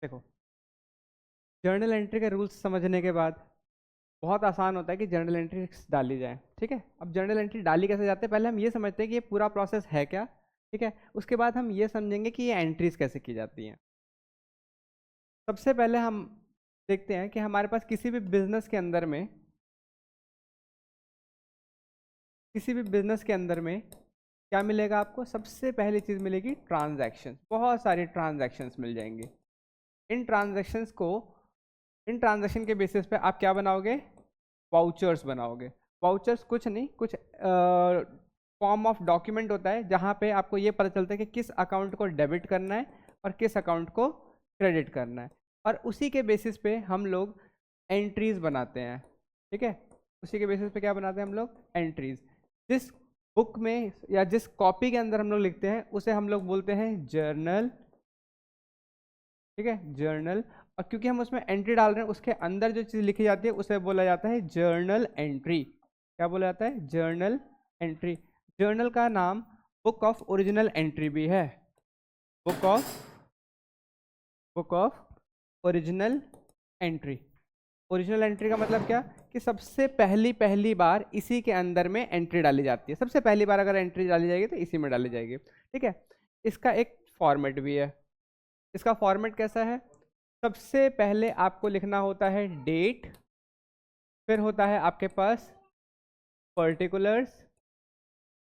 देखो, journal entry के rules समझने के बाद बहुत आसान होता है कि जर्नल एंट्री डाली जाए। ठीक है, अब जर्नल एंट्री डाली कैसे जाते हैं, पहले हम ये समझते हैं कि ये पूरा प्रोसेस है क्या। ठीक है, उसके बाद हम ये समझेंगे कि ये एंट्रीज कैसे की जाती हैं। सबसे पहले हम देखते हैं कि हमारे पास किसी भी बिजनेस के अंदर में क्या मिलेगा आपको। सबसे पहली चीज मिलेगी ट्रांजैक्शन। बहुत सारी ट्रांजैक्शंस मिल जाएंगे। इन ट्रांजैक्शंस को इन ट्रांजैक्शन के बेसिस पे आप क्या बनाओगे, वाउचर्स बनाओगे। वाउचर्स कुछ नहीं, कुछ फॉर्म ऑफ डॉक्यूमेंट होता है जहाँ पे आपको ये पता चलता है कि किस अकाउंट को डेबिट करना है और किस अकाउंट को क्रेडिट करना है, और उसी के बेसिस पे हम लोग एंट्रीज बनाते हैं। ठीक है, उसी के बेसिस पे क्या बनाते हैं हम लोग, एंट्रीज। जिस बुक में या जिस कॉपी के अंदर हम लोग लिखते हैं उसे हम लोग बोलते हैं जर्नल। ठीक है, जर्नल। और क्योंकि हम उसमें एंट्री डाल रहे हैं, उसके अंदर जो चीज़ लिखी जाती है उसे बोला जाता है जर्नल एंट्री। क्या बोला जाता है, जर्नल एंट्री। जर्नल का नाम बुक ऑफ ओरिजिनल एंट्री भी है। Book of original entry. Original entry का मतलब क्या, कि सबसे पहली पहली बार इसी के अंदर में एंट्री डाली जाती है। सबसे पहली बार अगर एंट्री डाली जाएगी तो इसी में डाली जाएगी। ठीक है, इसका एक फॉर्मेट भी है। इसका फॉर्मेट कैसा है, सबसे पहले आपको लिखना होता है डेट, फिर होता है आपके पास पर्टिकुलर्स,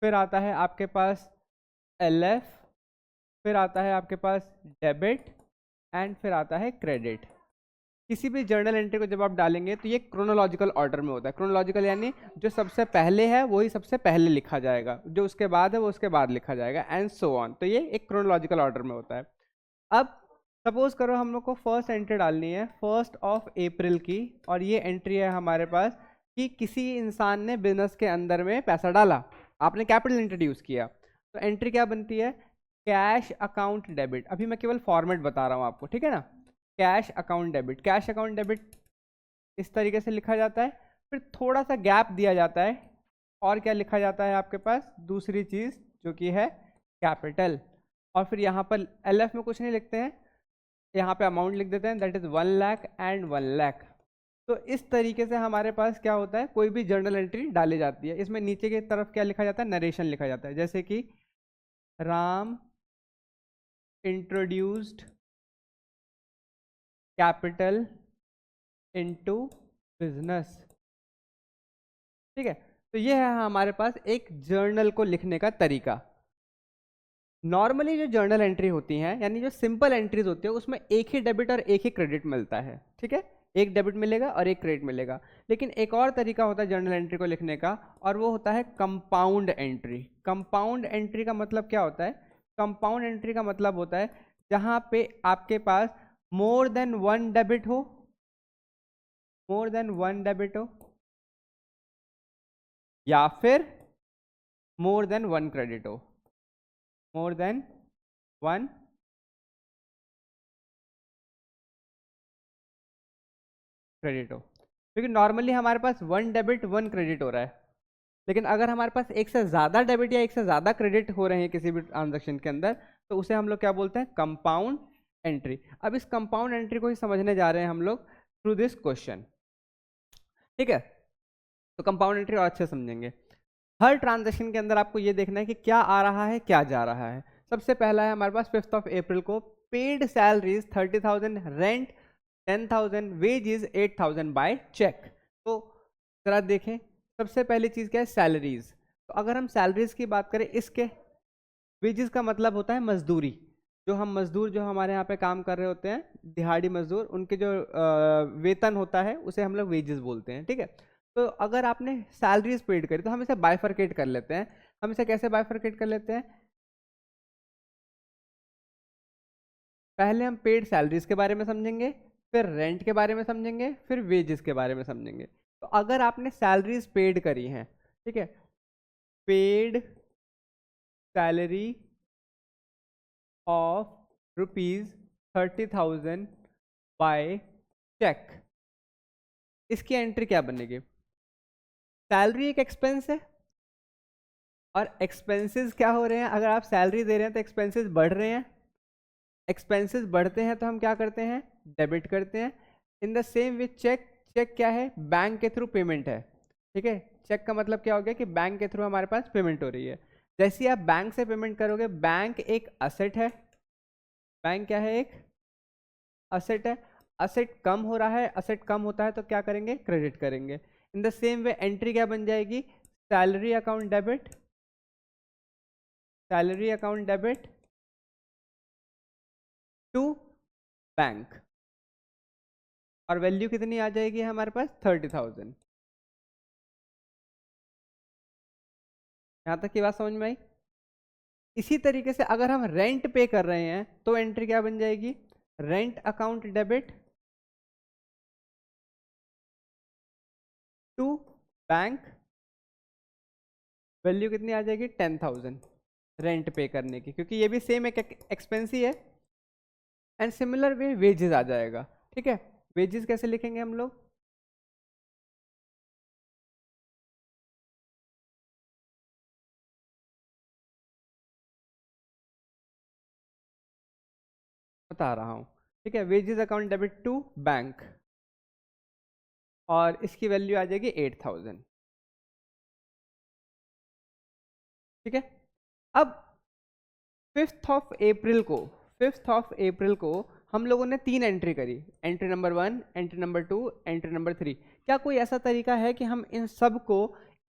फिर आता है आपके पास एलएफ, फिर आता है आपके पास डेबिट, एंड फिर आता है क्रेडिट। किसी भी जर्नल एंट्री को जब आप डालेंगे तो ये क्रोनोलॉजिकल ऑर्डर में होता है। क्रोनोलॉजिकल यानी जो सबसे पहले है वही सबसे पहले लिखा जाएगा, जो उसके बाद है वो उसके बाद लिखा जाएगा, एंड सो ऑन। तो ये एक क्रोनोलॉजिकल ऑर्डर में होता है। अब सपोज करो हम लोग को फर्स्ट एंट्री डालनी है 1 अप्रैल की, और ये एंट्री है हमारे पास कि किसी इंसान ने बिजनेस के अंदर में पैसा डाला, आपने कैपिटल इंट्रोड्यूस किया। तो एंट्री क्या बनती है, कैश अकाउंट डेबिट। अभी मैं केवल फॉर्मेट बता रहा हूँ आपको, ठीक है ना। Cash account debit, cash account debit इस तरीके से लिखा जाता है। फिर थोड़ा सा गैप दिया जाता है, और क्या लिखा जाता है आपके पास, दूसरी चीज जो कि है कैपिटल। और फिर यहाँ पर एलएफ में कुछ नहीं लिखते हैं, यहाँ पे अमाउंट लिख देते हैं, that is 1 lakh and 1 lakh. तो इस तरीके से हमारे पास क्या होता है, कोई भी जर्नल एंट्री डाली जाती है। इसमें नीचे की तरफ क्या लिखा जाता है, नरेशन लिखा जाता है, जैसे कि Ram introduced capital into business. ठीक है, तो ये है हमारे पास एक जर्नल को लिखने का तरीका। नॉर्मली जो जर्नल एंट्री होती हैं, यानी जो सिंपल एंट्रीज होती है, उसमें एक ही डेबिट और एक ही क्रेडिट मिलता है। ठीक है, एक डेबिट मिलेगा और एक क्रेडिट मिलेगा। लेकिन एक और तरीका होता है जर्नल एंट्री को लिखने का, और वो होता है कंपाउंड एंट्री। कंपाउंड एंट्री का मतलब क्या होता है, कंपाउंड एंट्री का मतलब होता है जहां पे आपके पास मोर देन वन डेबिट हो, मोर देन वन डेबिट हो, या फिर मोर देन वन क्रेडिट हो, मोर देन वन क्रेडिट हो। क्योंकि नॉर्मली हमारे पास वन डेबिट वन क्रेडिट हो रहा है, लेकिन अगर हमारे पास एक से ज़्यादा डेबिट या एक से ज़्यादा क्रेडिट हो रहे हैं किसी भी ट्रांजेक्शन के अंदर, तो उसे हम लोग क्या बोलते हैं, कंपाउंड एंट्री। अब इस कंपाउंड एंट्री को ही समझने जा रहे हैं हम लोग थ्रू दिस क्वेश्चन। ठीक है, तो कंपाउंड एंट्री और अच्छे से समझेंगे। हर ट्रांजेक्शन के अंदर आपको ये देखना है कि क्या आ रहा है क्या जा रहा है। सबसे पहला है हमारे पास 5 अप्रैल को paid salaries 30,000, rent 10,000, wages 8,000 by cheque. तो जरा देखें, सबसे पहली चीज क्या है, सैलरीज। तो अगर हम सैलरीज की बात करें, इसके वेजेस का मतलब होता है मजदूरी। जो हम मजदूर जो हमारे यहाँ पे काम कर रहे होते हैं, दिहाड़ी मजदूर, उनके जो वेतन होता है उसे हम लोग वेजेस बोलते हैं। ठीक है, तो अगर आपने सैलरीज पेड करी तो हम इसे बाइफरकेट कर लेते हैं। हम इसे कैसे बाइफरकेट कर लेते हैं, पहले हम पेड सैलरीज के बारे में समझेंगे, फिर रेंट के बारे में समझेंगे, फिर वेजेस के बारे में समझेंगे। तो अगर आपने सैलरीज पेड करी हैं, ठीक है, paid salary of ₹30,000 by cheque, इसकी एंट्री क्या बनेगी, सैलरी एक एक्सपेंस है, और एक्सपेंसेस क्या हो रहे हैं, अगर आप सैलरी दे रहे हैं तो एक्सपेंसेस बढ़ रहे हैं। एक्सपेंसेस बढ़ते हैं तो हम क्या करते हैं, डेबिट करते हैं। In the same way cheque, cheque क्या है, बैंक के थ्रू पेमेंट है, ठीक है। चेक का मतलब क्या हो गया कि बैंक के थ्रू हमारे पास पेमेंट हो रही है। जैसे ही आप बैंक से पेमेंट करोगे, बैंक एक असेट है, बैंक क्या है, एक असेट है। असेट कम हो रहा है, असेट कम होता है तो क्या करेंगे, क्रेडिट करेंगे। In the same way entry क्या बन जाएगी, salary account debit, salary account debit to bank, और वैल्यू कितनी आ जाएगी हमारे पास, 30,000। यहां तक की बात समझ में आई। इसी तरीके से अगर हम रेंट पे कर रहे हैं तो एंट्री क्या बन जाएगी, rent account debit to bank, value कितनी आ जाएगी, 10,000 रेंट पे करने की, क्योंकि ये भी सेम एक एक्सपेंस ही है। एंड सिमिलर वे वेजेस आ जाएगा, ठीक है। वेजेस कैसे लिखेंगे हम लोग, बता रहा हूँ, ठीक है। Wages account debit to bank, और इसकी वैल्यू आ जाएगी 8,000, ठीक है। अब 5th ऑफ अप्रैल को हम लोगों ने 3 एंट्री करी, entry number 1, entry number 2, entry number 3। क्या कोई ऐसा तरीका है कि हम इन सब को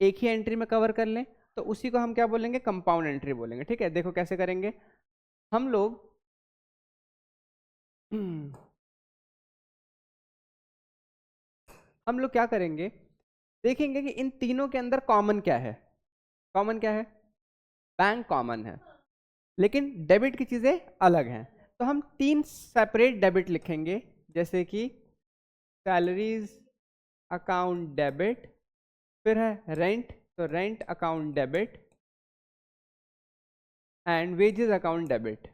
एक ही एंट्री में कवर कर लें, तो उसी को हम क्या बोलेंगे, कंपाउंड एंट्री बोलेंगे, ठीक है। देखो कैसे करेंगे हम लोग। हम लोग क्या करेंगे, देखेंगे कि इन तीनों के अंदर कॉमन क्या है, कॉमन क्या है, बैंक कॉमन है, लेकिन डेबिट की चीज़ें अलग हैं। तो हम 3 सेपरेट डेबिट लिखेंगे, जैसे कि सैलरीज अकाउंट डेबिट, फिर है रेंट, तो rent account debit, and wages account debit.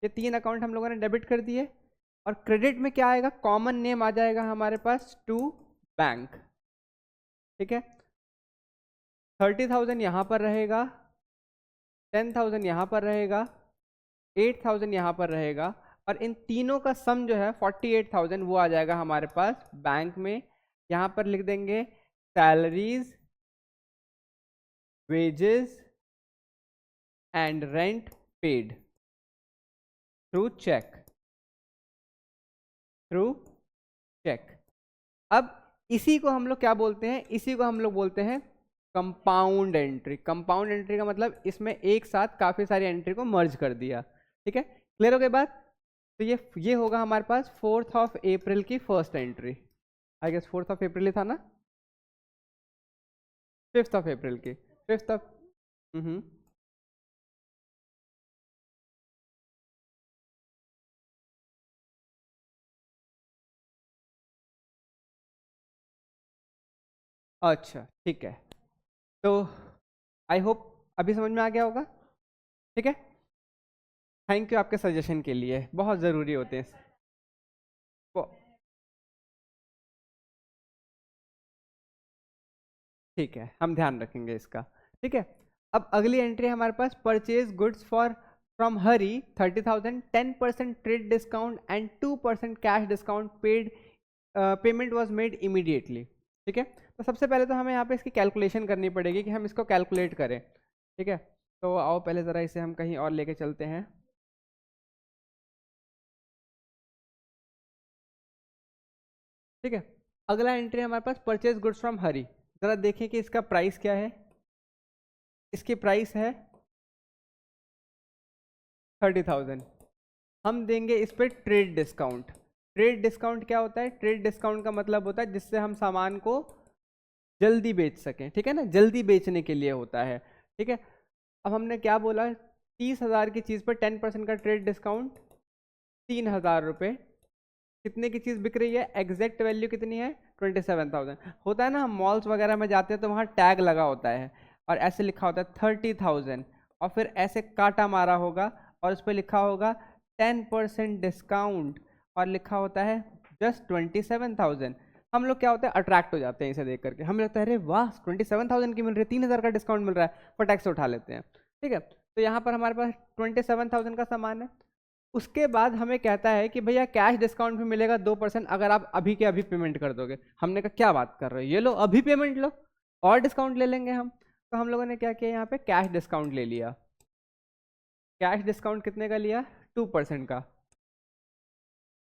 ये 3 अकाउंट हम लोगों ने डेबिट कर दिए। और क्रेडिट में क्या आएगा, कॉमन नेम आ जाएगा हमारे पास, टू बैंक, ठीक है। 30,000 यहाँ पर रहेगा, 10,000 यहाँ पर रहेगा, 8,000 यहाँ पर रहेगा, और इन तीनों का सम जो है 48,000 वो आ जाएगा हमारे पास बैंक में। यहाँ पर लिख देंगे salaries, wages and rent paid through cheque, through cheque. अब इसी को हम लोग क्या बोलते हैं, इसी को हम लोग बोलते हैं कंपाउंड एंट्री। कंपाउंड एंट्री का मतलब इसमें एक साथ काफी सारी एंट्री को मर्ज कर दिया, ठीक है। क्लियर हो गई बात। तो ये होगा हमारे पास 4th ऑफ अप्रैल की first entry. I guess 4th of April ही था ना, 5th ऑफ अप्रैल की, 5th ऑफ अच्छा ठीक है। तो आई होप अभी समझ में आ गया होगा, ठीक है। थैंक यू आपके सजेशन के लिए, बहुत ज़रूरी होते हैं। ठीक है, हम ध्यान रखेंगे इसका, ठीक है। अब अगली एंट्री हमारे पास, purchase goods for from Hari 30,000, 10% trade discount and 2% cash discount paid, payment was made immediately, ठीक है। तो सबसे पहले तो हमें यहाँ पे इसकी कैलकुलेशन करनी पड़ेगी कि हम इसको कैलकुलेट करें, ठीक है। तो आओ पहले ज़रा इसे हम कहीं और लेके चलते हैं। ठीक है, अगला एंट्री हमारे पास परचेज गुड्स फ्रॉम हरी। ज़रा देखें कि इसका प्राइस क्या है। इसकी प्राइस है 30,000। हम देंगे इस पर ट्रेड डिस्काउंट। ट्रेड डिस्काउंट क्या होता है, ट्रेड डिस्काउंट का मतलब होता है जिससे हम सामान को जल्दी बेच सकें, ठीक है ना, जल्दी बेचने के लिए होता है, ठीक है। अब हमने क्या बोला, 30,000 की चीज़ पर 10% का ट्रेड डिस्काउंट, 3,000 रुपये। कितने की चीज़ बिक रही है, एग्जैक्ट वैल्यू कितनी है, 27,000। होता है ना, हम मॉल्स वगैरह में जाते हैं तो वहाँ टैग लगा होता है और ऐसे लिखा होता है 30,000, और फिर ऐसे काटा मारा होगा और उस पर लिखा होगा 10% डिस्काउंट, और लिखा होता है जस्ट 27,000। हम लोग क्या होता है, अट्रैक्ट हो जाते हैं इसे देख करके, हमें लगता है अरे वाह 27,000 की मिल रही है, 3,000 का डिस्काउंट मिल रहा है, फटाक से उठा लेते हैं। ठीक है, तो यहाँ पर हमारे पास 27,000 का सामान है। उसके बाद हमें कहता है कि भैया कैश डिस्काउंट भी मिलेगा 2% अगर आप अभी के अभी पेमेंट कर दोगे। हमने कहा क्या बात कर रहे हो, ये लो अभी पेमेंट लो और डिस्काउंट ले लेंगे हम। तो हम लोगों ने क्या किया, यहाँ पे कैश डिस्काउंट ले लिया। कैश डिस्काउंट कितने का लिया, 2% का,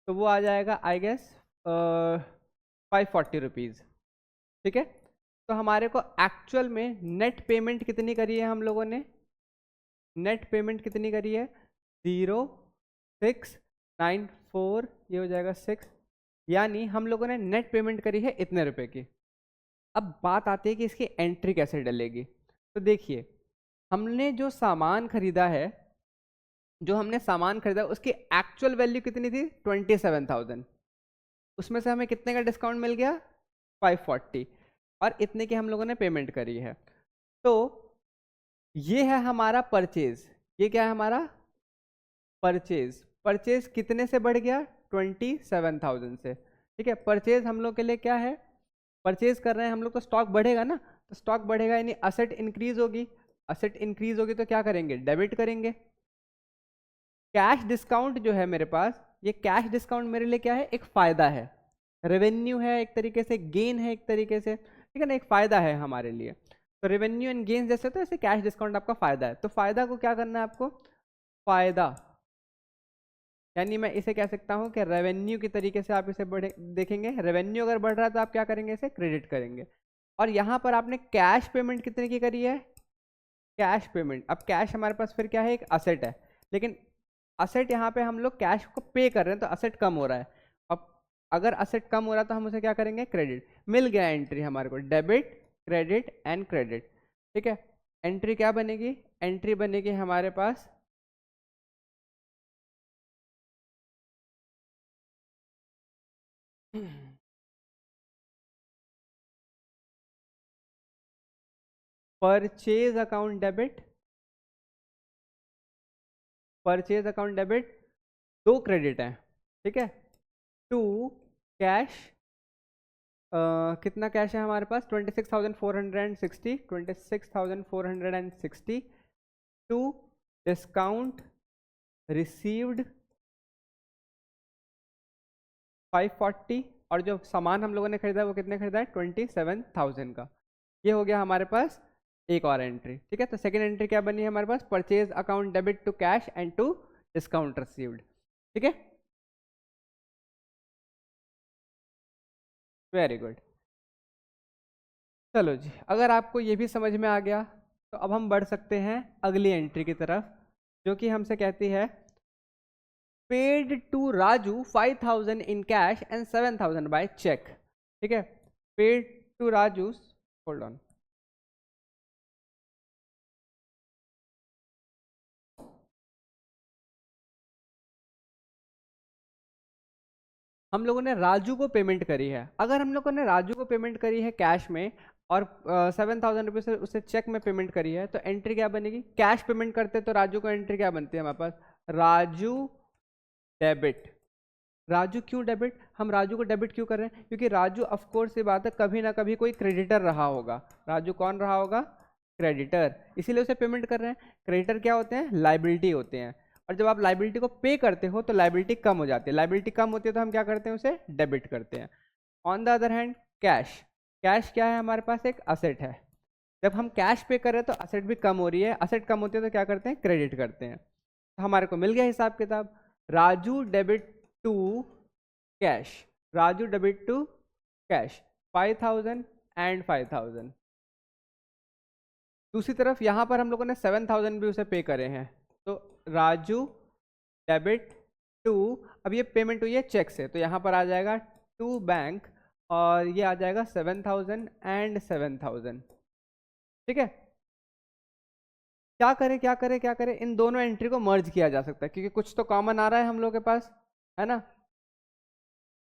तो वो आ जाएगा आई गेस 540 रुपीज़। ठीक है, तो हमारे को एक्चुअल में नेट पेमेंट कितनी करी है हम लोगों ने, नेट पेमेंट कितनी करी है, 0694, ये हो जाएगा 6, यानी हम लोगों ने नेट पेमेंट करी है इतने रुपए की। अब बात आती है कि इसकी एंट्री कैसे डलेगी। तो देखिए, हमने जो सामान खरीदा है, जो हमने सामान खरीदा उसकी एक्चुअल वैल्यू कितनी थी, 27,000। उसमें से हमें कितने का डिस्काउंट मिल गया, 540, और इतने की हम लोगों ने पेमेंट करी है। तो ये है हमारा परचेज। ये क्या है हमारा परचेज। परचेज कितने से बढ़ गया, 27,000 से। ठीक है, परचेज हम लोग के लिए क्या है, परचेज कर रहे हैं हम लोग तो स्टॉक बढ़ेगा ना, तो स्टॉक बढ़ेगा यानी असेट इंक्रीज होगी। असेट इंक्रीज होगी तो क्या करेंगे, डेबिट करेंगे। कैश डिस्काउंट जो है मेरे पास, ये कैश डिस्काउंट मेरे लिए क्या है, एक फायदा है, रेवेन्यू है एक तरीके से, गेन है एक तरीके से, ठीक है ना, एक फायदा है हमारे लिए। तो रेवेन्यू एंड गेन जैसे, तो ऐसे कैश डिस्काउंट आपका फायदा है। तो फायदा को क्या करना है आपको, फायदा, यानी मैं इसे कह सकता हूं कि रेवेन्यू की तरीके से आप इसे बढ़े देखेंगे। रेवेन्यू अगर बढ़ रहा है तो आप क्या करेंगे, इसे क्रेडिट करेंगे। और यहाँ पर आपने कैश पेमेंट कितने की करी है, कैश पेमेंट। अब कैश हमारे पास फिर क्या है, एक असेट है, लेकिन असेट यहाँ पे हम लोग कैश को पे कर रहे हैं तो असेट कम हो रहा है। अब अगर असेट कम हो रहा है तो हम उसे क्या करेंगे, क्रेडिट। मिल गया एंट्री हमारे को, डेबिट क्रेडिट एंड क्रेडिट। ठीक है, एंट्री क्या बनेगी, एंट्री बनेगी हमारे पास purchase account debit, purchase account debit, 2 credit है। ठीक है, 2 कैश, कितना कैश है हमारे पास, 26,460, 26,460, 2 डिस्काउंट रिसीव्ड 540, और जो सामान हम लोगों ने खरीदा है वो कितने खरीदा है, 27,000 का। ये हो गया हमारे पास एक और एंट्री। ठीक है, तो सेकंड एंट्री क्या बनी है हमारे पास, purchase account debit to cash and to discount received. ठीक है, वेरी गुड। चलो जी, अगर आपको ये भी समझ में आ गया तो अब हम बढ़ सकते हैं अगली एंट्री की तरफ, जो कि हमसे कहती है paid to Raju 5,000 in cash and 7,000 by cheque. ठीक है, paid to Raju, hold on, हम लोगों ने राजू को पेमेंट करी है। अगर हम लोगों ने राजू को पेमेंट करी है कैश में और 7,000 रुपये से उसे चेक में पेमेंट करी है, तो एंट्री क्या बनेगी, कैश पेमेंट करते तो राजू को एंट्री क्या बनती है हमारे पास, राजू डेबिट। राजू क्यों डेबिट, हम राजू को डेबिट क्यों कर रहे हैं, क्योंकि राजू ऑफ कोर्स ये बात है कभी ना कभी कोई क्रेडिटर रहा होगा। राजू कौन रहा होगा, क्रेडिटर, इसीलिए उसे पेमेंट कर रहे हैं। क्रेडिटर क्या होते हैं, लाइबिलिटी होते हैं, और जब आप लाइबिलिटी को पे करते हो तो लाइबिलिटी कम हो जाती है। लाइबिलिटी कम होती है तो हम क्या करते हैं, उसे डेबिट करते हैं। On the other hand cash, cash क्या है हमारे पास, एक असेट है। जब हम कैश पे कर रहे हैं तो असेट भी कम हो रही है, असेट कम होती है तो क्या करते हैं, क्रेडिट करते हैं। तो हमारे को मिल गया हिसाब किताब, Raju debit to cash, Raju debit to cash 5,000 and 5,000। दूसरी तरफ यहाँ पर हम लोगों ने 7,000 भी उसे पे करे हैं, तो राजू डेबिट टू, अब ये पेमेंट हुई है चेक से, तो यहाँ पर आ जाएगा टू बैंक, और ये आ जाएगा 7,000 एंड 7,000। ठीक है, क्या करें क्या करें क्या करें, इन दोनों एंट्री को मर्ज किया जा सकता है क्योंकि कुछ तो कॉमन आ रहा है हम लोग के पास, है ना।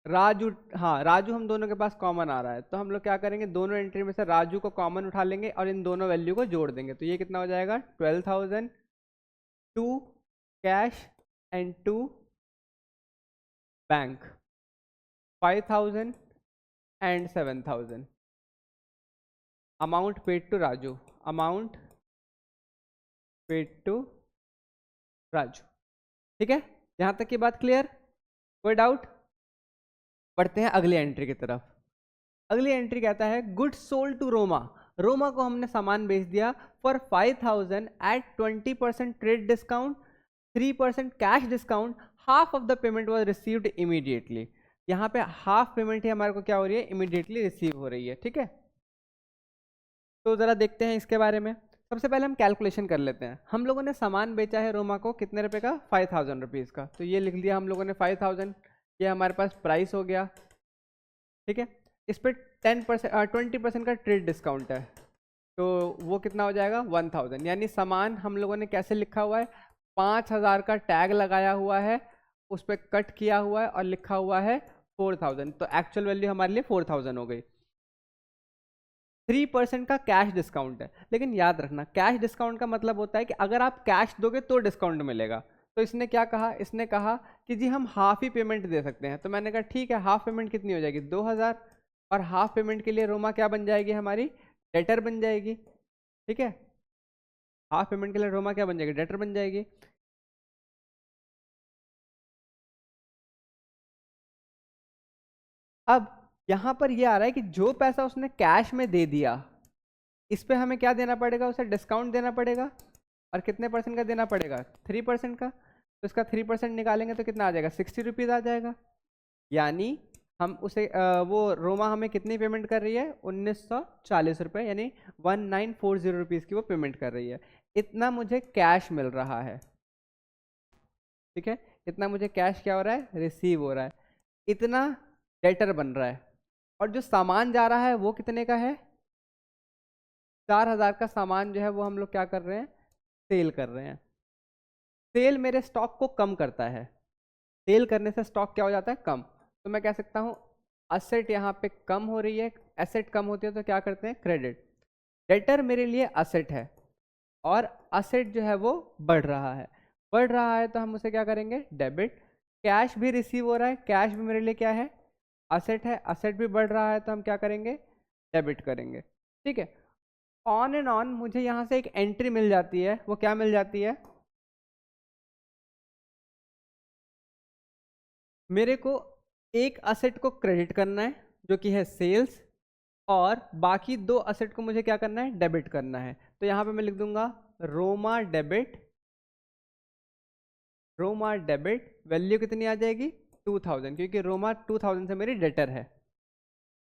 राजू, हाँ राजू हम दोनों के पास कॉमन आ रहा है, तो हम लोग क्या करेंगे, दोनों एंट्री में से राजू को कॉमन उठा लेंगे और इन दोनों वैल्यू को जोड़ देंगे। तो ये कितना हो जाएगा, 12,000 to cash and to bank, 5,000 and 7,000। Amount paid to Raju, amount paid to Raju. ठीक है, यहाँ तक की बात क्लियर? कोई डाउट? बढ़ते हैं अगली एंट्री की तरफ। अगली एंट्री कहता है goods sold to Roma. Roma को हमने सामान बेच दिया for 5000 at 20% trade discount, 3% cash discount, half of the payment was received immediately. यहाँ पे हाफ पेमेंट ही हमारे को क्या हो रही है, इमीडिएटली रिसीव हो रही है। ठीक है, तो जरा देखते हैं इसके बारे में। सबसे पहले हम कैलकुलेशन कर लेते हैं। हम लोगों ने सामान बेचा है रोमा को कितने रुपए का, 5000 रुपीज़ का। तो ये लिख लिया हम लोगों ने 5000, ये हमारे पास प्राइस हो गया। ठीक है, इस पर 20% का ट्रेड डिस्काउंट है, तो वो कितना हो जाएगा, 1000। यानी सामान हम लोगों ने कैसे लिखा हुआ है, 5000 का टैग लगाया हुआ है, उस पर कट किया हुआ है और लिखा हुआ है 4000, तो एक्चुअल वैल्यू हमारे लिए 4000 हो गई। 3% का कैश डिस्काउंट है, लेकिन याद रखना कैश डिस्काउंट का मतलब होता है कि अगर आप कैश दोगे तो डिस्काउंट मिलेगा। तो इसने क्या कहा, इसने कहा कि जी हम हाफ ही पेमेंट दे सकते हैं। तो मैंने कहा ठीक है, हाफ पेमेंट कितनी हो जाएगी, 2000, और हाफ पेमेंट के लिए रोमा क्या बन जाएगी, हमारी डेटर बन जाएगी। ठीक है, हाफ पेमेंट के लिए रोमा क्या बन जाएगी, डेटर बन जाएगी। अब यहां पर ये आ रहा है कि जो पैसा उसने कैश में दे दिया, इस पे हमें क्या देना पड़ेगा, उसे डिस्काउंट देना पड़ेगा। और कितने परसेंट का देना पड़ेगा, 3% का। तो इसका 3% निकालेंगे तो कितना आ जाएगा, 60 रुपीज़ आ जाएगा। यानी हम उसे वो रोमा हमें कितनी पेमेंट कर रही है, 1940 रुपये, यानी 1940 रुपीज़ की वो पेमेंट कर रही है। इतना मुझे कैश मिल रहा है। ठीक है, इतना मुझे कैश क्या हो रहा है, रिसीव हो रहा है। इतना डेटर बन रहा है। और जो सामान जा रहा है वो कितने का है, 4000 का सामान जो है वो हम लोग क्या कर रहे हैं, सेल कर रहे हैं। सेल मेरे स्टॉक को कम करता है। सेल करने से स्टॉक क्या हो जाता है, कम। तो मैं कह सकता हूँ असेट यहाँ पे कम हो रही है, एसेट कम होती है तो क्या करते हैं, क्रेडिट। डेटर मेरे लिए असेट है और असेट जो है वो बढ़ रहा है। बढ़ रहा है तो हम उसे क्या करेंगे, डेबिट। कैश भी रिसीव हो रहा है, कैश भी मेरे लिए क्या है, असेट है। असेट भी बढ़ रहा है तो हम क्या करेंगे, डेबिट करेंगे। ठीक है, ऑन एंड ऑन मुझे यहाँ से एक एंट्री मिल जाती है। वो क्या मिल जाती है, मेरे को एक असेट को क्रेडिट करना है जो कि है सेल्स, और बाकी दो असेट को मुझे क्या करना है, डेबिट करना है। तो यहाँ पे मैं लिख दूंगा Roma debit. Roma debit value कितनी आ जाएगी, 2000, क्योंकि रोमा 2000 से मेरी डेटर है।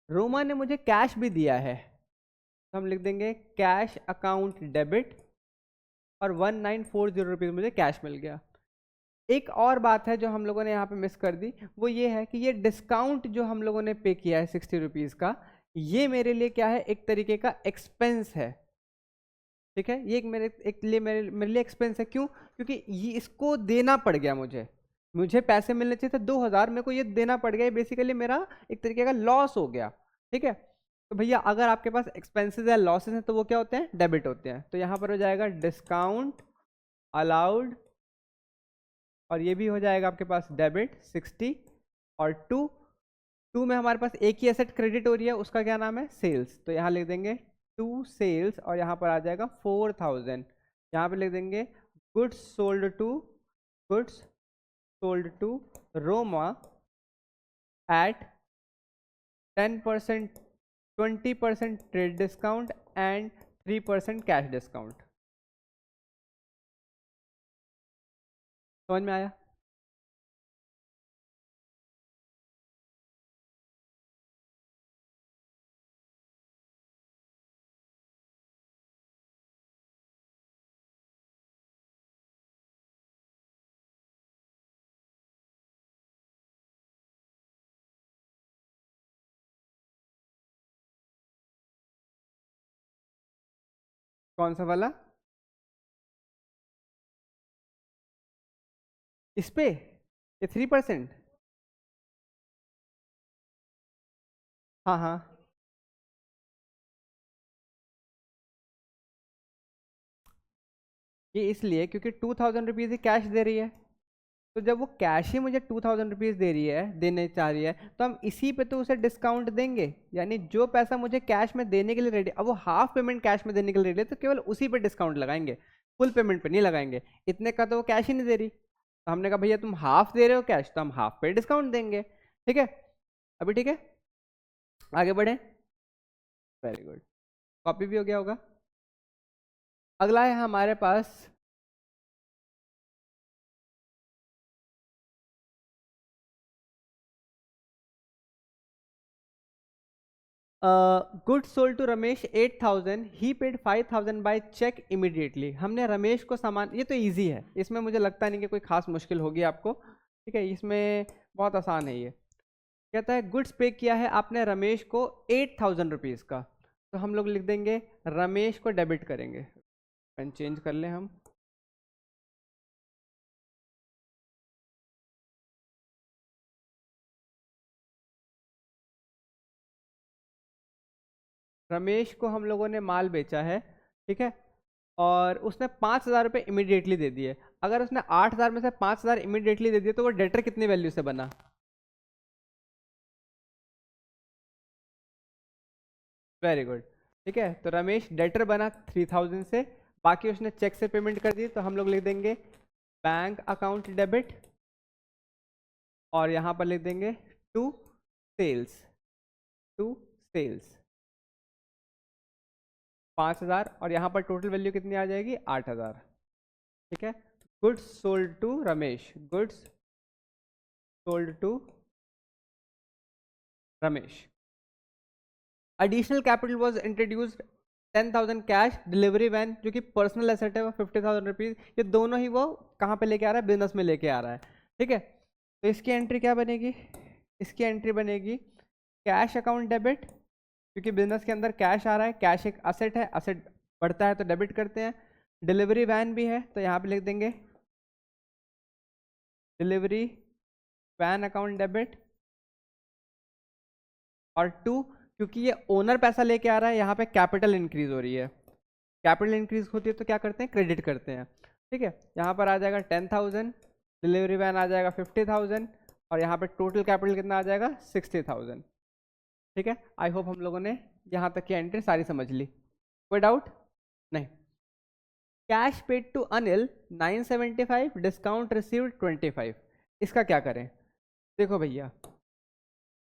रोमा ने मुझे कैश भी दिया है, तो हम लिख देंगे कैश अकाउंट डेबिट, और 1940 रुपीज़ मुझे कैश मिल गया। एक और बात है जो हम लोगों ने यहाँ पे मिस कर दी, वो ये है कि ये डिस्काउंट जो हम लोगों ने पे किया है 60 रुपीज़ का, ये मेरे लिए क्या है, एक तरीके का एक्सपेंस है। ठीक है, ये मेरे लिए एक्सपेंस है। क्यों, क्योंकि ये इसको देना पड़ गया मुझे। मुझे पैसे मिलने चाहिए थे 2000, मेरे को ये देना पड़ गया। बेसिकली मेरा एक तरीके का लॉस हो गया। ठीक है, तो भैया अगर आपके पास एक्सपेंसेस या लॉसेस हैं तो वो क्या होते हैं, डेबिट होते हैं। तो यहाँ पर हो जाएगा डिस्काउंट अलाउड, और ये भी हो जाएगा आपके पास डेबिट 60, और टू में हमारे पास एक ही एसेट क्रेडिट हो रही है, उसका क्या नाम है, सेल्स। तो यहाँ लिख देंगे टू सेल्स, और यहाँ पर आ जाएगा 4000। यहाँ पे लिख देंगे goods sold to Roma at 10%, 20% trade discount and 3% cash discount. समझ में आया? कौन सा वाला, इस पे ये 3%? हाँ हाँ, ये इसलिए क्योंकि 2000 रुपीज़ ही कैश दे रही है। तो जब वो कैश ही मुझे 2000 रुपीज़ दे रही है, देने चाह रही है, तो हम इसी पे तो उसे डिस्काउंट देंगे। यानी जो पैसा मुझे कैश में देने के लिए रेडी, अब वो हाफ पेमेंट कैश में देने के लिए रेडी है, तो केवल उसी पे डिस्काउंट लगाएंगे। फुल पेमेंट पे नहीं लगाएंगे, इतने का तो वो कैश ही नहीं दे रही, तो हमने कहा भैया तुम हाफ दे रहे हो कैश, तो हम हाफ पे डिस्काउंट देंगे। ठीक है, अभी ठीक है, आगे बढ़े। वेरी गुड, कॉपी भी हो गया होगा। अगला है हमारे पास good sold to Ramesh 8,000, he paid 5,000 by cheque immediately. हमने रमेश को सामान, ये तो इजी है, इसमें मुझे लगता नहीं कि कोई खास मुश्किल होगी आपको। ठीक है, इसमें बहुत आसान है ये। कहता है गुड्स पे किया है आपने रमेश को 8,000 रुपीज़ का, तो हम लोग लिख देंगे रमेश को डेबिट करेंगे। पेन चेंज कर लें हम, रमेश को हम लोगों ने माल बेचा है, ठीक है, और उसने 5,000 रुपये इमीडिएटली दे दिए। अगर उसने 8,000 में से 5,000 इमीडिएटली दे दिए तो वो डेटर कितनी वैल्यू से बना? Very good. ठीक है, तो रमेश डेटर बना 3,000 से, बाकी उसने चेक से पेमेंट कर दी, तो हम लोग लिख देंगे बैंक अकाउंट डेबिट, और यहाँ पर लिख देंगे टू सेल्स, टू सेल्स 5,000, और यहाँ पर टोटल वैल्यू कितनी आ जाएगी? 8,000। ठीक है, goods sold to Ramesh, goods sold to Ramesh. Additional capital was introduced 10,000 cash, delivery van जो कि पर्सनल एसेट है वो 50,000 रुपीज़। ये दोनों ही वो कहाँ पे लेके आ रहा है? बिजनेस में लेके आ रहा है। ठीक है, तो इसकी एंट्री क्या बनेगी? इसकी एंट्री बनेगी कैश अकाउंट डेबिट, क्योंकि बिजनेस के अंदर कैश आ रहा है, कैश एक असेट है, असेट बढ़ता है तो डेबिट करते हैं। डिलीवरी वैन भी है, तो यहाँ पे लिख देंगे डिलीवरी वैन अकाउंट डेबिट। और टू, क्योंकि ये ओनर पैसा लेके आ रहा है, यहाँ पे कैपिटल इंक्रीज हो रही है, कैपिटल इंक्रीज होती है तो क्या करते हैं? क्रेडिट करते हैं। ठीक है, यहाँ पर आ जाएगा 10,000, डिलीवरी वैन आ जाएगा 50,000, और यहाँ पे टोटल कैपिटल कितना आ जाएगा? 60,000। ठीक है, आई होप हम लोगों ने यहाँ तक की एंट्री सारी समझ ली, कोई डाउट नहीं। Cash paid to Anil 975, discount received 25, इसका क्या करें? देखो भैया,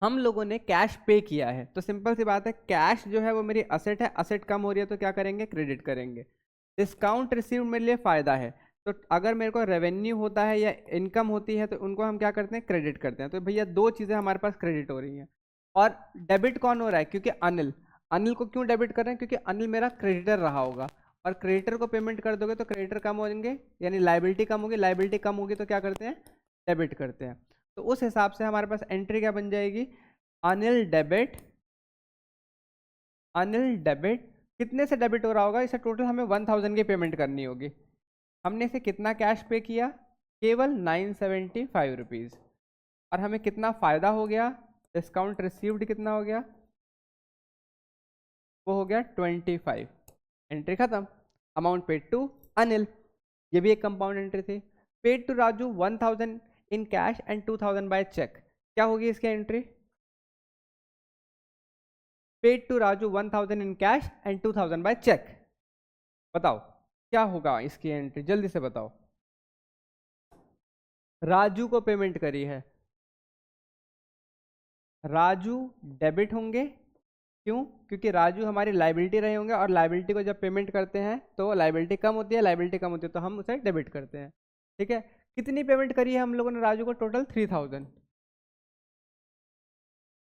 हम लोगों ने कैश पे किया है, तो सिंपल सी बात है, कैश जो है वो मेरी असेट है, असेट कम हो रही है तो क्या करेंगे? क्रेडिट करेंगे। डिस्काउंट रिसीव मेरे लिए फ़ायदा है, तो अगर मेरे को रेवेन्यू होता है या इनकम होती है तो उनको हम क्या करते हैं? क्रेडिट करते हैं। तो भैया दो चीज़ें हमारे पास क्रेडिट हो रही हैं, और डेबिट कौन हो रहा है? क्योंकि अनिल, अनिल को क्यों डेबिट कर रहे हैं? क्योंकि अनिल मेरा क्रेडिटर रहा होगा, और क्रेडिटर को पेमेंट कर दोगे तो क्रेडिटर कम हो जाएंगे, यानी लाइबिलिटी कम होगी, लाइबिलिटी कम होगी तो क्या करते हैं? डेबिट करते हैं। तो उस हिसाब से हमारे पास एंट्री क्या बन जाएगी? अनिल डेबिट, अनिल डेबिट कितने से डेबिट हो रहा होगा? इसे टोटल हमें 1,000 की पेमेंट करनी होगी। हमने इसे कितना कैश पे किया? केवल 975 रुपीज़। और हमें कितना फ़ायदा हो गया? डिस्काउंट रिसीव्ड कितना हो गया? वो हो गया 25। एंट्री खत्म। अमाउंट पेड टू अनिल, ये भी एक कंपाउंड एंट्री थी। Paid to Raju 1,000 in cash and 2,000 by cheque, क्या होगी इसकी entry? Paid to Raju 1,000 in cash and 2,000 by cheque. बताओ क्या होगा इसकी एंट्री, जल्दी से बताओ। राजू को पेमेंट करी है, राजू डेबिट होंगे, क्यों? क्योंकि राजू हमारी लाइबिलिटी रहे होंगे, और लाइबिलिटी को जब पेमेंट करते हैं तो लाइबिलिटी कम होती है, लाइबिलिटी कम होती है तो हम उसे डेबिट करते हैं। ठीक है, कितनी पेमेंट करी है हम लोगों ने राजू को? टोटल 3,000।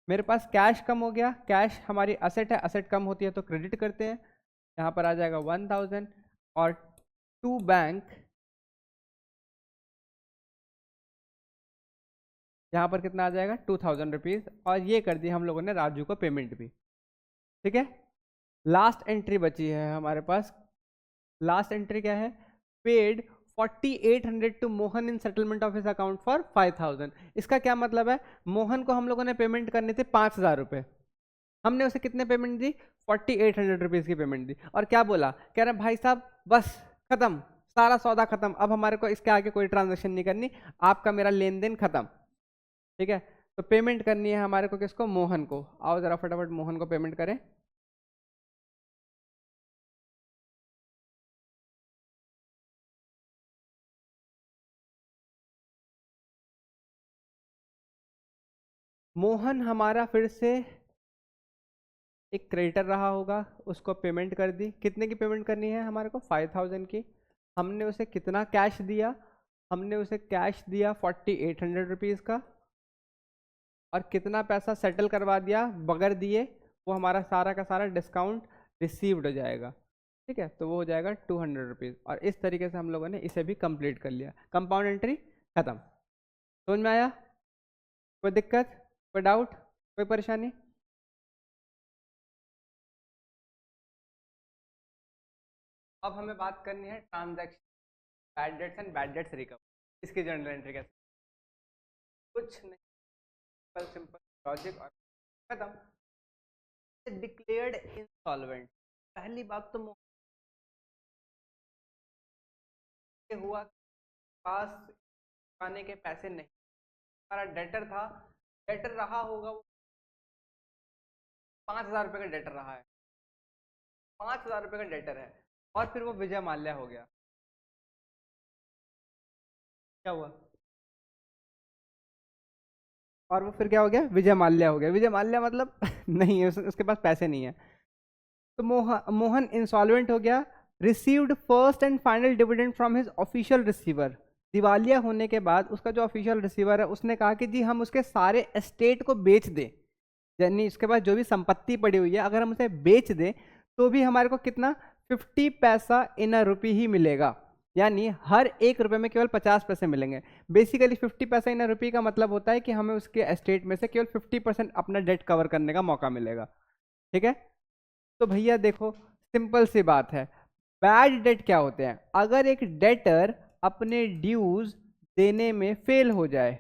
मेरे पास कैश कम हो गया, कैश हमारी असेट है, असेट कम होती है तो क्रेडिट करते हैं। यहाँ पर आ जाएगा 1,000, और टू बैंक, यहाँ पर कितना आ जाएगा? 2,000 रुपीज़, और ये कर दी हम लोगों ने राजू को पेमेंट भी। ठीक है, लास्ट एंट्री बची है हमारे पास। लास्ट एंट्री क्या है? Paid 4,800 to Mohan in settlement of his account for 5,000। इसका क्या मतलब है? मोहन को हम लोगों ने पेमेंट करने थे 5,000 रुपये, हमने उसे कितने पेमेंट दी? 4,800 रुपीज़ की पेमेंट दी, और क्या बोला? कह रहे भाई साहब बस खत्म, सारा सौदा खत्म, अब हमारे को इसके आगे कोई ट्रांजेक्शन नहीं करनी, आपका मेरा लेन देन खत्म। ठीक है, तो पेमेंट करनी है हमारे को किसको? मोहन को। आओ जरा फटाफट मोहन को पेमेंट करें। मोहन हमारा फिर से एक क्रेडिटर रहा होगा, उसको पेमेंट कर दी। कितने की पेमेंट करनी है हमारे को? 5000 की। हमने उसे कितना कैश दिया? हमने उसे कैश दिया 4800 रुपीज़ का। और कितना पैसा सेटल करवा दिया बगैर दिए? वो हमारा सारा का सारा डिस्काउंट रिसीव्ड हो जाएगा। ठीक है, तो वो हो जाएगा 200 रुपीज़। और इस तरीके से हम लोगों ने इसे भी कंप्लीट कर लिया। कंपाउंड एंट्री खत्म। समझ में आया? कोई दिक्कत, कोई डाउट, कोई परेशानी? अब हमें बात करनी है transaction, bad debts and bad debts recover. इसकी जर्नल एंट्री कैसे? कुछ नहीं, सिंपल सिंपल लॉजिक और खत्म। Declared insolvent. पहली बात तो हुआ पास पाने के पैसे नहीं, हमारा डेटर था, डेटर रहा होगा वो 5000 रुपये का डेटर रहा है, 5000 रुपये का डेटर है। और फिर वो विजय माल्या हो गया। क्या हुआ? और वो फिर क्या हो गया? विजय माल्या हो गया। विजय माल्या मतलब नहीं है, उसके पास पैसे नहीं है। तो मोहन इंसॉल्वेंट हो गया। Received first and final dividend from his official receiver. दिवालिया होने के बाद उसका जो ऑफिशियल रिसीवर है उसने कहा कि जी हम उसके सारे एस्टेट को बेच दें, यानी उसके पास जो भी संपत्ति पड़ी हुई है अगर हम उसे बेच दें तो भी हमारे को कितना? 50 पैसा इन अ रुपी ही मिलेगा। यानी हर 1 रुपए में केवल 50 पैसे मिलेंगे। बेसिकली 50 पैसा इन अ रुपी का मतलब होता है कि हमें उसके एस्टेट में से केवल 50% अपना डेट कवर करने का मौका मिलेगा। ठीक है, तो भैया देखो सिंपल सी बात है। बैड डेट क्या होते हैं? अगर एक डेटर अपने ड्यूज देने में फेल हो जाए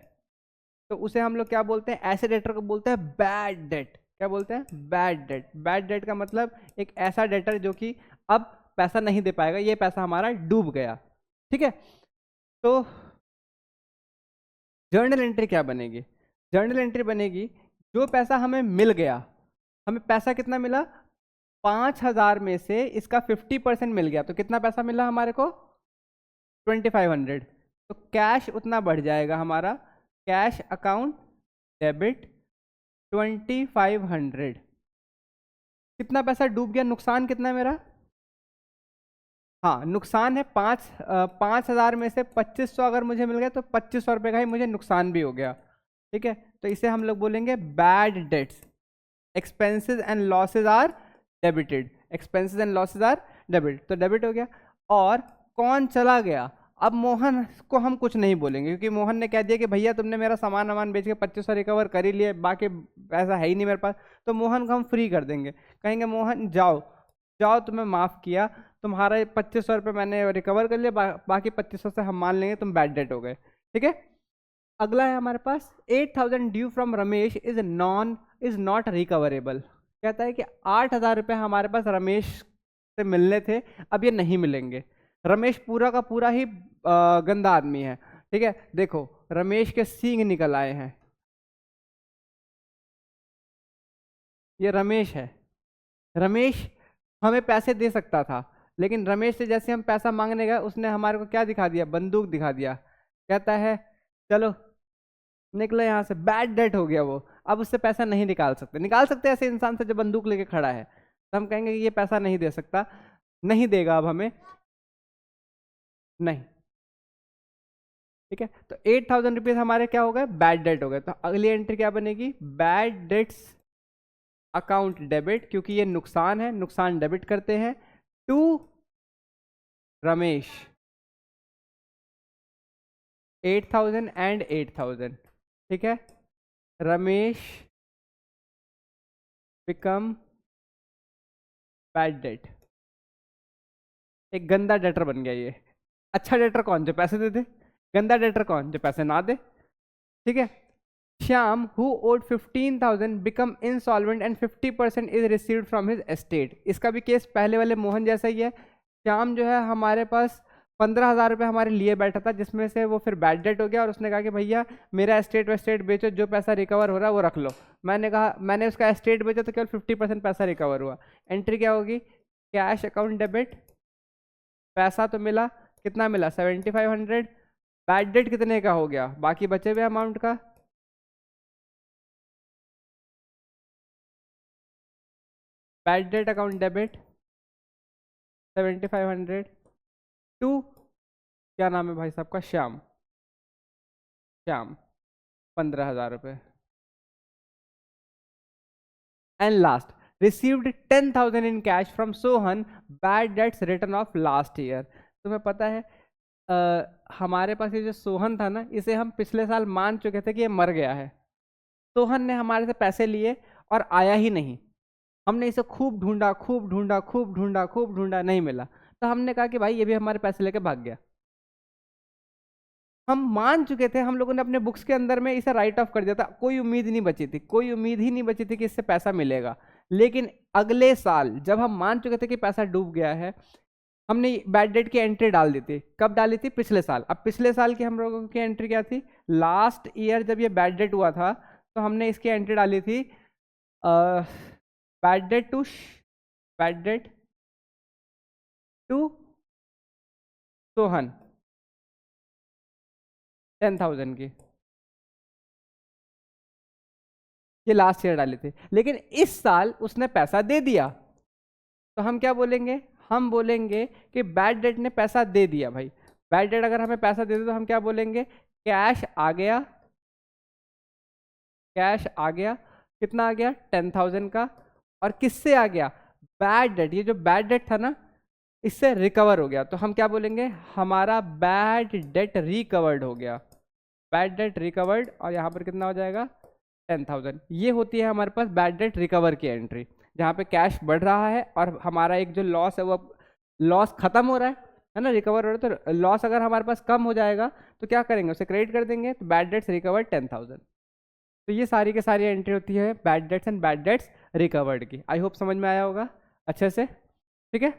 तो उसे हम लोग क्या बोलते हैं? ऐसे डेटर को बोलते हैं बैड डेट। क्या बोलते हैं? Bad debt. बैड डेट का मतलब एक ऐसा डेटर जो कि अब पैसा नहीं दे पाएगा, ये पैसा हमारा डूब गया। ठीक है, तो जर्नल एंट्री क्या बनेगी? जर्नल एंट्री बनेगी जो पैसा हमें मिल गया, हमें पैसा कितना मिला? 5000 में से इसका 50% मिल गया, तो कितना पैसा मिला हमारे को? 2500। तो कैश उतना बढ़ जाएगा हमारा, कैश अकाउंट डेबिट 2500। कितना पैसा डूब गया? नुकसान कितना है मेरा? हाँ, नुकसान है 5000 में से 2500 अगर मुझे मिल गया तो 2500 रुपये का ही मुझे नुकसान भी हो गया। ठीक है, तो इसे हम लोग बोलेंगे bad debts. Expenses and losses are debited. Expenses and losses are debit, तो डेबिट हो गया। और कौन चला गया? अब मोहन को हम कुछ नहीं बोलेंगे क्योंकि मोहन ने कह दिया कि भैया तुमने मेरा सामान वामान बेच के 2500 रिकवर कर ही लिए, बाकी पैसा है ही नहीं मेरे पास। तो मोहन को हम फ्री कर देंगे, कहेंगे मोहन जाओ जाओ, तुम्हें माफ़ किया, तुम्हारा 2500 रुपये मैंने रिकवर कर लिया, बाकी 2500 से हम मान लेंगे तुम बैड डेट हो गए। ठीक है, अगला है हमारे पास 8000 due from Ramesh is not recoverable. कहता है कि 8000 रुपये हमारे पास रमेश से मिलने थे, अब ये नहीं मिलेंगे। रमेश पूरा का पूरा ही गंदा आदमी है। ठीक है, देखो रमेश के सींग निकल आए हैं, ये रमेश है। रमेश हमें पैसे दे सकता था, लेकिन रमेश से जैसे हम पैसा मांगने गए उसने हमारे को क्या दिखा दिया? बंदूक दिखा दिया। कहता है चलो निकलो यहाँ से, बैड डेट हो गया वो, अब उससे पैसा नहीं निकाल सकते। निकाल सकते ऐसे इंसान से जो बंदूक लेके खड़ा है, तो हम कहेंगे कि ये पैसा नहीं दे सकता, नहीं देगा अब हमें, नहीं। ठीक है, तो 8000 रुपीज हमारे क्या हो गए? बैड डेट हो गए। तो अगली एंट्री क्या बनेगी? बैड डेट्स अकाउंट डेबिट, क्योंकि ये नुकसान है, नुकसान डेबिट करते हैं टू रमेश 8000 एंड 8000। ठीक है, रमेश बिकम बैड डेट। एक गंदा डेटर बन गया ये। अच्छा डेटर कौन? जो पैसे दे दे। गंदा डेटर कौन? जो पैसे ना दे। ठीक है, Shyam who owed 15,000 become insolvent and 50% is received from his estate. इसका भी केस पहले वाले मोहन जैसा ही है। श्याम जो है हमारे पास 15,000 रुपये हमारे लिए बैठा था, जिसमें से वो फिर बैड डेट हो गया और उसने कहा कि भैया मेरा एस्टेट वेस्टेट बेचो, जो पैसा रिकवर हो रहा है वो रख लो। मैंने कहा मैंने उसका एस्टेट बेचा तो केवल 50% पैसा रिकवर हुआ। एंट्री क्या होगी? कैश अकाउंट डेबिट, पैसा तो मिला, कितना मिला? 7500। बैड डेट कितने का हो गया? बाकी बचे हुए अमाउंट का bad debt account debit 7500 to, क्या नाम है भाई साहब का, श्याम, श्याम 15,000 रुपये। And last, received 10,000 in cash from Sohan, bad debts return of last year. तुम्हें पता है हमारे पास ये जो सोहन था ना, इसे हम पिछले साल मान चुके थे कि ये मर गया है। सोहन ने हमारे से पैसे लिए और आया ही नहीं। हमने इसे खूब ढूंढा, खूब ढूंढा, खूब ढूंढा, खूब ढूंढा, नहीं मिला। तो हमने कहा कि भाई ये भी हमारे पैसे लेके भाग गया। हम मान चुके थे, हम लोगों ने अपने बुक्स के अंदर में इसे राइट ऑफ कर दिया था, कोई उम्मीद नहीं बची थी, कोई उम्मीद ही नहीं बची थी कि इससे पैसा मिलेगा। लेकिन अगले साल जब हम मान चुके थे कि पैसा डूब गया है, हमने बैड डेट की एंट्री डाल दी थी। कब डाली थी? पिछले साल। अब पिछले साल की हम लोगों की एंट्री क्या थी? लास्ट ईयर जब ये बैड डेट हुआ था तो हमने इसकी एंट्री डाली थी bad debt to, bad debt to Sohan 10,000 की, ये लास्ट ईयर डाली थी। लेकिन इस साल उसने पैसा दे दिया, तो हम क्या बोलेंगे? हम बोलेंगे कि बैड डेट ने पैसा दे दिया। भाई बैड डेट अगर हमें पैसा दे दे तो हम क्या बोलेंगे? कैश आ गया, कैश आ गया। कितना आ गया? 10,000 का। और किससे आ गया? बैड डेट, ये जो बैड डेट था ना, इससे रिकवर हो गया। तो हम क्या बोलेंगे? हमारा बैड डेट रिकवर्ड हो गया, बैड डेट रिकवर्ड। और यहाँ पर कितना हो जाएगा? 10,000। ये होती है हमारे पास बैड डेट रिकवर की एंट्री, जहाँ पे कैश बढ़ रहा है और हमारा एक जो लॉस है वो लॉस खत्म हो रहा है ना, रिकवर हो रहा है। तो लॉस अगर हमारे पास कम हो जाएगा तो क्या करेंगे? उसे क्रेडिट कर देंगे। तो बैड डेट्स रिकवर्ड 10,000। तो ये सारी की सारी एंट्री होती है bad debts and bad debts recovered की। आई होप समझ में आया होगा अच्छे से, ठीक है।